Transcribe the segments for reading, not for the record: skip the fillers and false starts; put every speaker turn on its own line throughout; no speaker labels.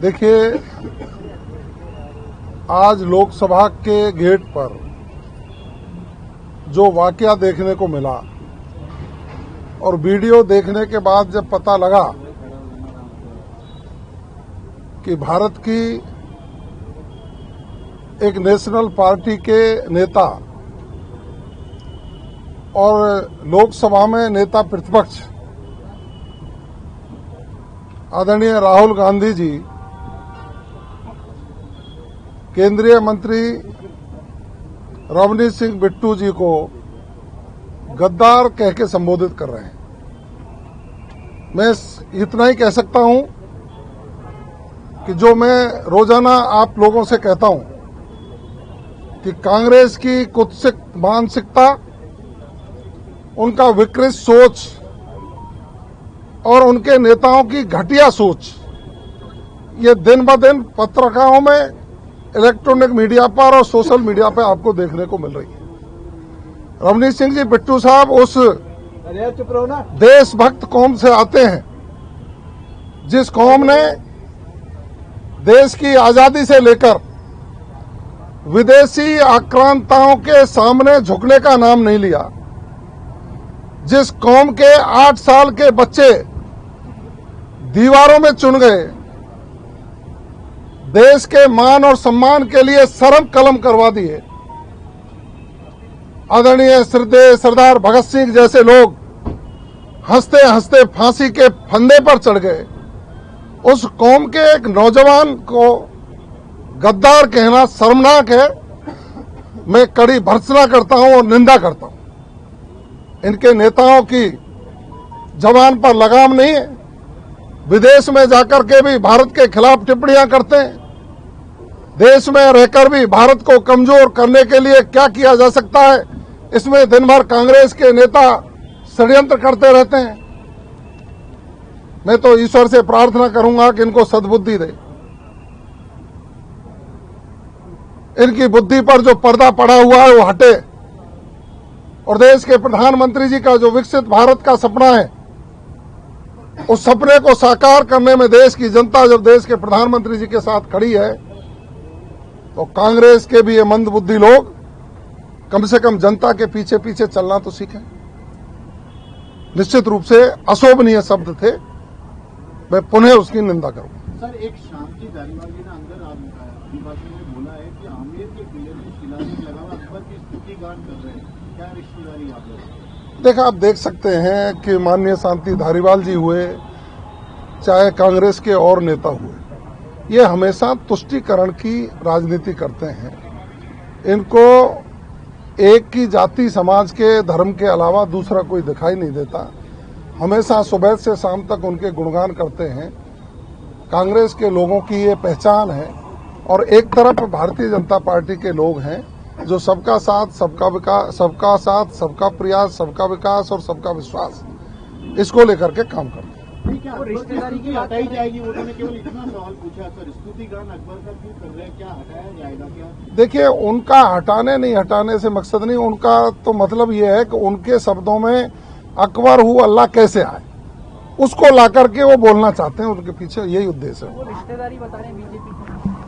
देखिए, आज लोकसभा के गेट पर जो वाकया देखने को मिला और वीडियो देखने के बाद जब पता लगा कि भारत की एक नेशनल पार्टी के नेता और लोकसभा में नेता प्रतिपक्ष आदरणीय राहुल गांधी जी केंद्रीय मंत्री रवनीत सिंह बिट्टू जी को गद्दार कह के संबोधित कर रहे हैं। मैं इतना ही कह सकता हूं कि जो मैं रोजाना आप लोगों से कहता हूं कि कांग्रेस की कुत्सित मानसिकता, उनका विकृत सोच और उनके नेताओं की घटिया सोच ये दिन ब दिन पत्रिकाओं में, इलेक्ट्रॉनिक मीडिया पर और सोशल मीडिया पर आपको देखने को मिल रही है। रवनीत सिंह जी बिट्टू साहब उस देशभक्त कौम से आते हैं जिस कौम ने देश की आजादी से लेकर विदेशी आक्रांताओं के सामने झुकने का नाम नहीं लिया, जिस कौम के 8 साल के बच्चे दीवारों में चुन गए, देश के मान और सम्मान के लिए शर्म कलम करवा दिए, आदरणीय सरदार भगत सिंह जैसे लोग हंसते हंसते फांसी के फंदे पर चढ़ गए, उस कौम के एक नौजवान को गद्दार कहना शर्मनाक है। मैं कड़ी भर्त्सना करता हूं और निंदा करता हूं। इनके नेताओं की जबान पर लगाम नहीं है, विदेश में जाकर के भी भारत के खिलाफ टिप्पणियां करते हैं। देश में रहकर भी भारत को कमजोर करने के लिए क्या किया जा सकता है, इसमें दिन भर कांग्रेस के नेता षड्यंत्र करते रहते हैं। मैं तो ईश्वर से प्रार्थना करूंगा कि इनको सद्बुद्धि दे, इनकी बुद्धि पर जो पर्दा पड़ा हुआ है वो हटे और देश के प्रधानमंत्री जी का जो विकसित भारत का सपना है, उस सपने को साकार करने में देश की जनता जब देश के प्रधानमंत्री जी के साथ खड़ी है, तो कांग्रेस के भी ये मंदबुद्धि लोग कम से कम जनता के पीछे पीछे चलना तो सीखें। निश्चित रूप से अशोभनीय शब्द थे, मैं पुनः उसकी निंदा करूंगा।
सर, एक शांति धारीवाल जी ने अंदर अभिभाषण में बोला है कि आमेर के किले में शिलान्यास लगा हुआ अकबर की स्तुतिगान कर रहे हैं, क्या रिश्तेदारी आप लोग?
देखा, आप देख सकते हैं कि माननीय शांति धारीवाल जी हुए, चाहे कांग्रेस के और नेता हुए, ये हमेशा तुष्टीकरण की राजनीति करते हैं। इनको एक की जाति समाज के धर्म के अलावा दूसरा कोई दिखाई नहीं देता। हमेशा सुबह से शाम तक उनके गुणगान करते हैं। कांग्रेस के लोगों की ये पहचान है और एक तरफ भारतीय जनता पार्टी के लोग हैं जो सबका साथ, सबका विकास, सबका साथ, सबका प्रयास, सबका विकास और सबका विश्वास, इसको लेकर के काम करते हैं।
रिश्तेदारी की हटाई जाएगी, उन्होंने केवल इतना सवाल पूछा सर, स्तुतिगान अकबर का क्यों कर रहे हैं, क्या हटाया जाएगा क्या?
देखिए, उनका हटाने नहीं हटाने से मकसद नहीं, उनका तो मतलब ये है कि उनके शब्दों में अकबर हूँ अल्लाह कैसे आए, उसको ला करके वो बोलना चाहते हैं। उनके पीछे यही उद्देश्य है।
वो रिश्तेदारी बता रहे हैं बीजेपी की।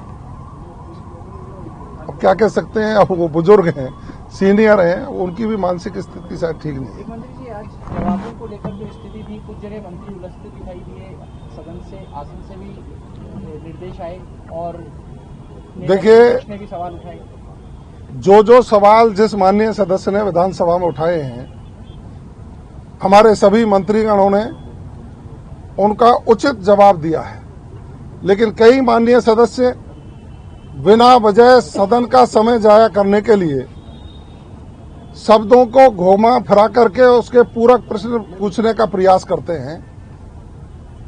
अब क्या कह सकते हैं, अब वो बुजुर्ग हैं, सीनियर हैं, उनकी भी मानसिक स्थिति शायद ठीक नहीं है।
मंत्री जी, आज जवाबों को लेकर जो स्थिति थी, कुछ जगह मंत्री उलझते दिखाई दिए, सदन से आसन से भी निर्देश आए और
देखिए,
भी सवाल उठाए।
जो सवाल जिस माननीय सदस्य ने विधानसभा में उठाए हैं, हमारे सभी मंत्रीगणों ने उनका उचित जवाब दिया है, लेकिन कई माननीय सदस्य बिना वजह सदन का समय जाया करने के लिए शब्दों को घुमा फिरा करके उसके पूरक प्रश्न पूछने का प्रयास करते हैं।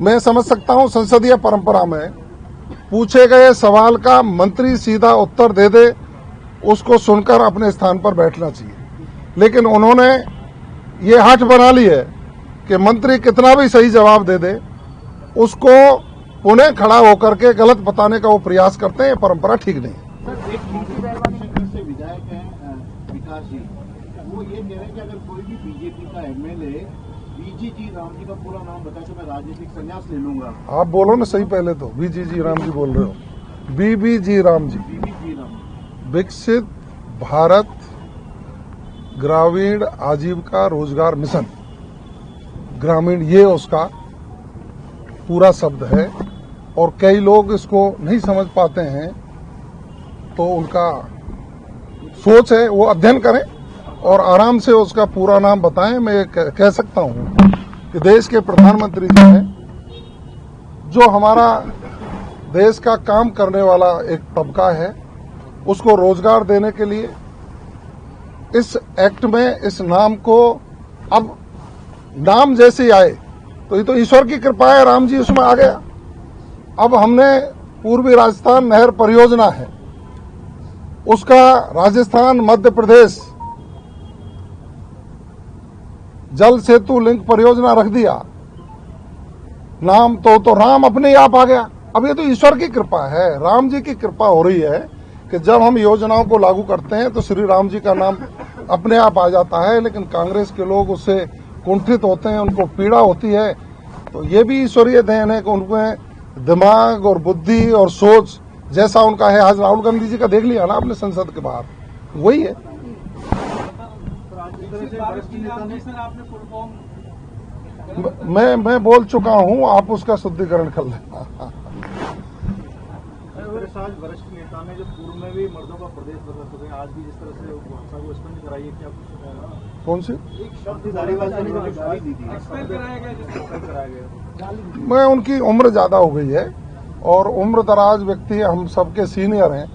मैं समझ सकता हूं संसदीय परंपरा में पूछे गए सवाल का मंत्री सीधा उत्तर दे दे, उसको सुनकर अपने स्थान पर बैठना चाहिए, लेकिन उन्होंने ये हठ बना ली है कि मंत्री कितना भी सही जवाब दे दे, उसको पुनः खड़ा होकर के गलत बताने का वो प्रयास करते हैं। ये परंपरा ठीक नहीं है।
सर, एक से विधायक हैं विकास जी, वो ये कह रहे हैं कि अगर कोई भी बीजेपी का एमएलए बीजीजी राम जी का पूरा नाम बताया तो मैं राजनीतिक संन्यास ले लूंगा।
आप बोलो ना सही पहले तो, बीजीजी राम जी बोल रहे हो, बीबीजी राम जी,
बीबीजी राम।
विकसित भारत ग्रामीण आजीविका रोजगार मिशन, ग्रामीण ये उसका पूरा शब्द है। और कई लोग इसको नहीं समझ पाते हैं, तो उनका सोच है वो अध्ययन करें और आराम से उसका पूरा नाम बताएं। मैं ये कह सकता हूं कि देश के प्रधानमंत्री जी हैं, जो हमारा देश का काम करने वाला एक तबका है, उसको रोजगार देने के लिए इस एक्ट में इस नाम को, अब नाम जैसे आए तो ये तो ईश्वर की कृपा है, राम जी उसमें आ गया। अब हमने पूर्वी राजस्थान नहर परियोजना है, उसका राजस्थान मध्य प्रदेश जल सेतु लिंक परियोजना रख दिया नाम, तो राम अपने ही आप आ गया। अब ये तो ईश्वर की कृपा है, राम जी की कृपा हो रही है कि जब हम योजनाओं को लागू करते हैं तो श्री राम जी का नाम अपने आप आ जाता है। लेकिन कांग्रेस के लोग उससे कुंठित होते हैं, उनको पीड़ा होती है। तो ये भी ईश्वरीय देन है कि उनमें दिमाग और बुद्धि और सोच जैसा उनका है। आज राहुल गांधी जी का देख लिया ना आपने संसद के बाहर, वही है। मैं बोल चुका हूं, आप उसका शुद्धिकरण कर लेना।
आज वरिष्ठ नेता ने जो पूर्व में भी मर्दों का प्रदेश बदल चुके हैं, आज भी जिस तरह से भाषा को स्पष्ट कराई है, क्या कुछ
कौन सी
एक शब्द धारीवाल ने जो गाली दी थी, कराया गया।
मैं, उनकी उम्र ज्यादा हो गई है और उम्र दराज व्यक्ति, हम सबके सीनियर हैं।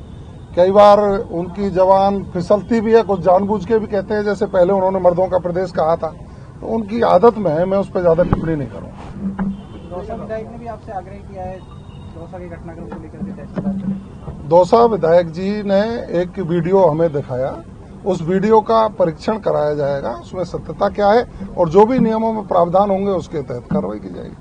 कई बार उनकी जबान फिसलती भी है, कुछ जानबूझ के भी कहते हैं, जैसे पहले उन्होंने मर्दों का प्रदेश कहा था, तो उनकी आदत में है, मैं उस पर ज्यादा टिप्पणी नहीं करूँगा।
दौसा विधायक ने भी आपसे आग्रह किया है दौसा के घटनाक्रम को लेकर के तहसीलदार से।
दौसा विधायक जी ने एक वीडियो हमें दिखाया, उस वीडियो का परीक्षण कराया जाएगा, उसमें सत्यता क्या है और जो भी नियमों में प्रावधान होंगे उसके तहत कार्रवाई की जाएगी।